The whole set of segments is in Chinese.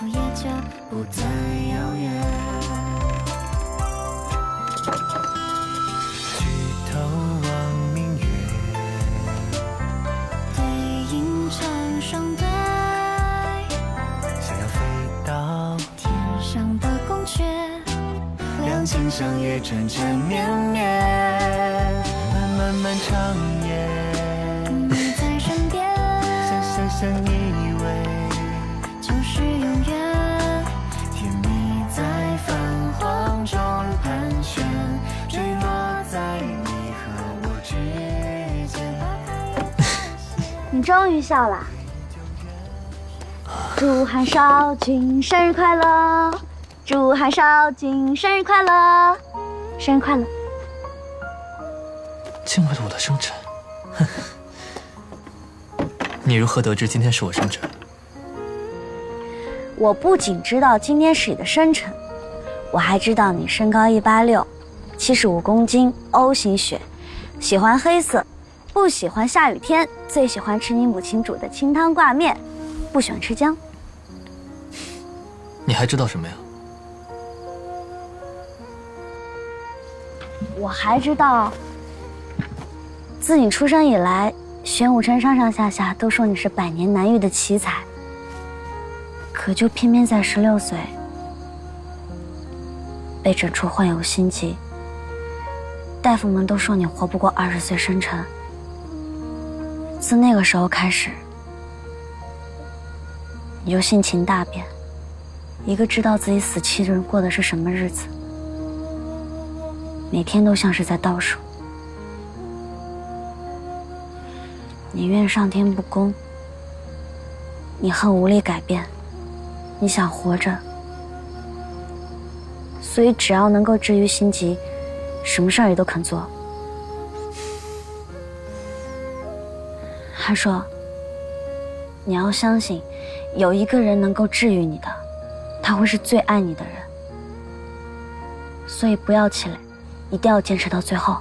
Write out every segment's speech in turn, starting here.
福也就不再遥远。举头望明月，对影成双对，想要飞到天上的宫阙，两情相悦，缠缠绵绵，漫漫长夜，你在身边，相依偎，就是永远。甜蜜在泛黄中盘旋，坠落在你和我之间。你终于笑了。祝韩少君生日快乐！祝韩少君生日快乐！生日快乐！竟为了我的生辰，哼！你如何得知今天是我生辰？我不仅知道今天是你的生辰，我还知道你身高186， 75公斤，O 型血，喜欢黑色，不喜欢下雨天，最喜欢吃你母亲煮的清汤挂面，不喜欢吃姜。你还知道什么呀？我还知道，自你出生以来，玄武城上上下下都说你是百年难遇的奇才，可就偏偏在16岁被诊出患有心疾，大夫们都说你活不过20岁生辰。自那个时候开始，你就性情大变，一个知道自己死期的人过的是什么日子，每天都像是在倒数。你怨上天不公，你恨无力改变，你想活着，所以只要能够治愈心疾，什么事儿也都肯做。还说，你要相信，有一个人能够治愈你的，他会是最爱你的人。所以不要气馁，一定要坚持到最后。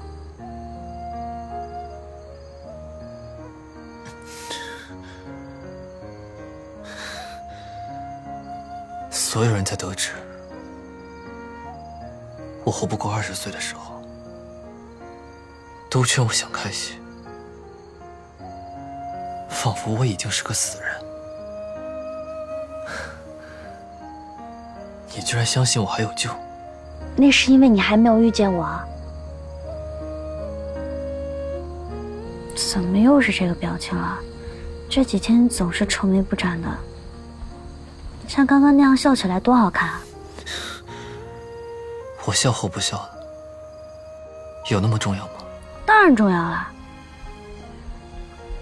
所有人在得知我活不过20岁的时候，都劝我想开些，仿佛我已经是个死人。你居然相信我还有救？那是因为你还没有遇见我啊。怎么又是这个表情了？这几天总是愁眉不展的，像刚刚那样笑起来多好看啊！我笑或不笑，有那么重要吗？当然重要了。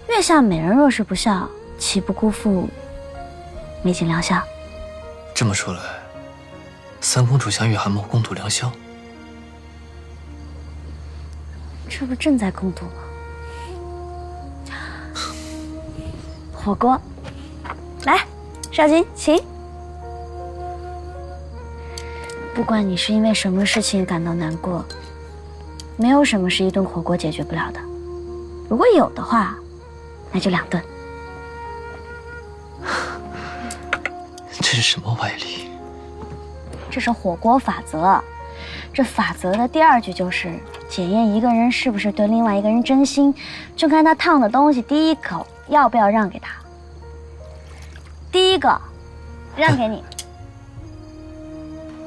月下美人若是不笑，岂不辜负美景良宵？这么说来，三公主想与韩某共度良宵，这不正在共度吗？火锅，来，少君，请。不管你是因为什么事情感到难过，没有什么是一顿火锅解决不了的。如果有的话，那就2顿。这是什么歪理？这是火锅法则。这法则的第2句就是检验一个人是不是对另外一个人真心，就看他烫的东西第一口要不要让给他。第一个，让给你。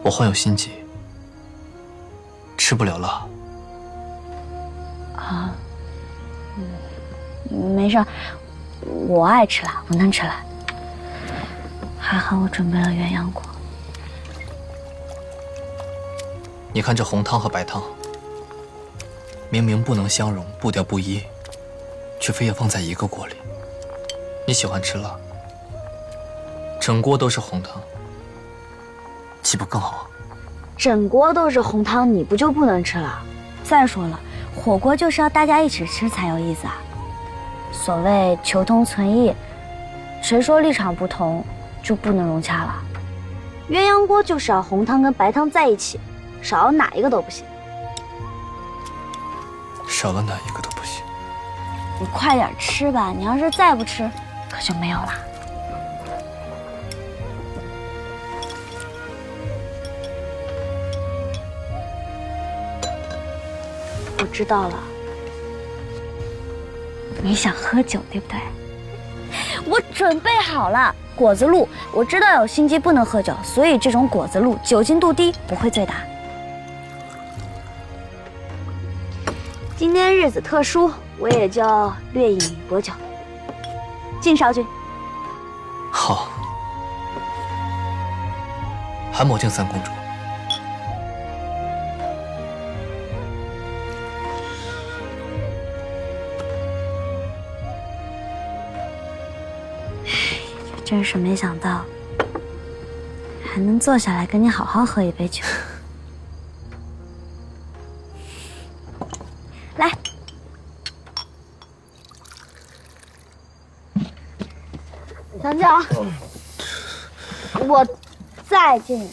我患有心疾，吃不了辣。啊，没事，我爱吃辣，我能吃辣。还好我准备了鸳鸯锅。你看这红汤和白汤，明明不能相容，步调不一，却非要放在一个锅里。你喜欢吃辣，整锅都是红汤，岂不更好？整锅都是红汤，你不就不能吃了？再说了，火锅就是要大家一起吃才有意思啊。所谓求同存异，谁说立场不同就不能融洽了？鸳鸯锅就是要红汤跟白汤在一起，少了哪一个都不行。少了哪一个都不行。你快点吃吧，你要是再不吃，可就没有了。我知道了，你想喝酒对不对？我准备好了，果子露，我知道有心机不能喝酒，所以这种果子露酒精度低，不会醉的。今天日子特殊，我也就略饮一薄酒。敬少君。好，韩某敬三公主。真是没想到，还能坐下来跟你好好喝一杯酒。来，强强，我再见你，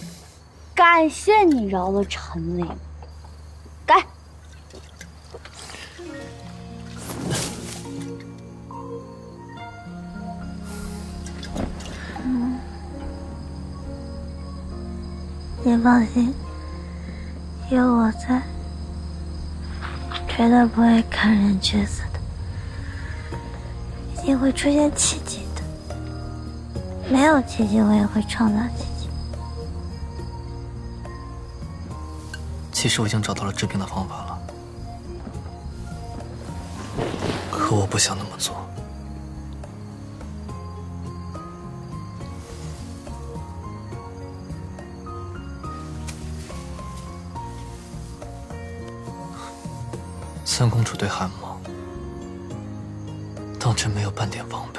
感谢你饶了陈琳。干！你放心，有我在，绝对不会看人去死的，一定会出现奇迹的。没有奇迹，我也会创造奇迹。其实我已经找到了治病的方法了，可我不想那么做。三公主对韩某，当真没有半点防备。